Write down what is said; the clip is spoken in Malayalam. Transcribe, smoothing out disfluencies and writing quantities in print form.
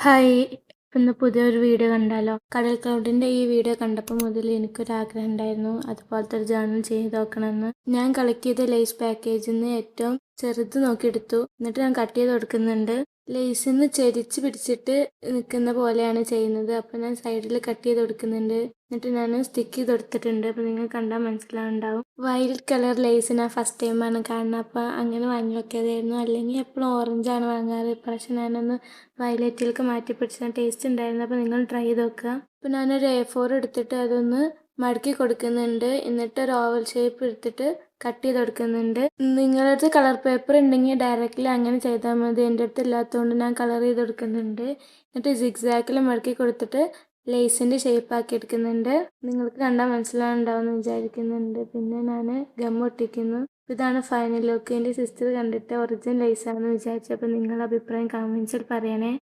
ഹായ്! ഇന്ന് പുതിയൊരു വീഡിയോ കണ്ടാലോ? കടൽ ക്ലൗഡിൻ്റെ ഈ വീഡിയോ കണ്ടപ്പോൾ മുതൽ എനിക്കൊരാഗ്രഹം ഉണ്ടായിരുന്നു അതുപോലത്തെ ഒരു ജേർണൽ ചെയ്ത് നോക്കണമെന്ന്. ഞാൻ കളക്ട് ചെയ്ത ലേസ് പാക്കേജിൽ നിന്ന് ഏറ്റവും ചെറുത് നോക്കിയെടുത്തു. എന്നിട്ട് ഞാൻ കട്ട് ചെയ്ത് കൊടുക്കുന്നുണ്ട്. ലേസിൽ നിന്ന് ചെരിച്ച് പിടിച്ചിട്ട് നിൽക്കുന്ന പോലെയാണ് ചെയ്യുന്നത്. അപ്പോൾ ഞാൻ സൈഡിൽ കട്ട് ചെയ്ത് കൊടുക്കുന്നുണ്ട്. എന്നിട്ട് ഞാൻ സ്റ്റിക്ക് ചെയ്ത് കൊടുത്തിട്ടുണ്ട്. അപ്പോൾ നിങ്ങൾ കണ്ടാൽ മനസ്സിലാവുണ്ടാവും. വയലറ്റ് കളർ ലേസ് ഞാൻ ഫസ്റ്റ് ടൈമാണ് കാണുന്നത്. അപ്പോൾ അങ്ങനെ വാങ്ങി നോക്കിയതായിരുന്നു. അല്ലെങ്കിൽ എപ്പോഴും ഓറഞ്ചാണ് വാങ്ങാറ്. ഇപ്രാവശ്യം ഞാനൊന്ന് വയലറ്റിലേക്ക് മാറ്റി പിടിച്ചാൽ ടേസ്റ്റ് ഉണ്ടായിരുന്നു. അപ്പോൾ നിങ്ങൾ ട്രൈ ചെയ്ത് നോക്കുക. അപ്പോൾ ഞാനൊരു A4 എടുത്തിട്ട് അതൊന്ന് മടക്കി കൊടുക്കുന്നുണ്ട്. എന്നിട്ട് ഒരു ഓവൽ ഷേപ്പ് എടുത്തിട്ട് കട്ട് ചെയ്ത് കൊടുക്കുന്നുണ്ട്. നിങ്ങളുടെ അടുത്ത് കളർ പേപ്പർ ഉണ്ടെങ്കിൽ ഡയറക്റ്റ്ലി അങ്ങനെ ചെയ്താൽ മതി. എൻ്റെ അടുത്ത് ഇല്ലാത്തതുകൊണ്ട് ഞാൻ കളർ ചെയ്ത് കൊടുക്കുന്നുണ്ട്. എന്നിട്ട് സിഗ്സാക്കിൽ മടക്കി കൊടുത്തിട്ട് ലേസിൻ്റെ ഷേപ്പാക്കി എടുക്കുന്നുണ്ട്. നിങ്ങൾക്ക് കണ്ടാൽ മനസ്സിലാവുണ്ടാവുമെന്ന് വിചാരിക്കുന്നുണ്ട്. പിന്നെ ഞാൻ ഗം ഒട്ടിക്കുന്നു. ഇതാണ് ഫൈനൽ ലുക്ക്. എൻ്റെ സിസ്റ്റർ കണ്ടിട്ട് ഒറിജിനൽ ലേസാണെന്ന് വിചാരിച്ചു. അപ്പോൾ നിങ്ങളുടെ അഭിപ്രായം കമൻസിൽ പറയണേ.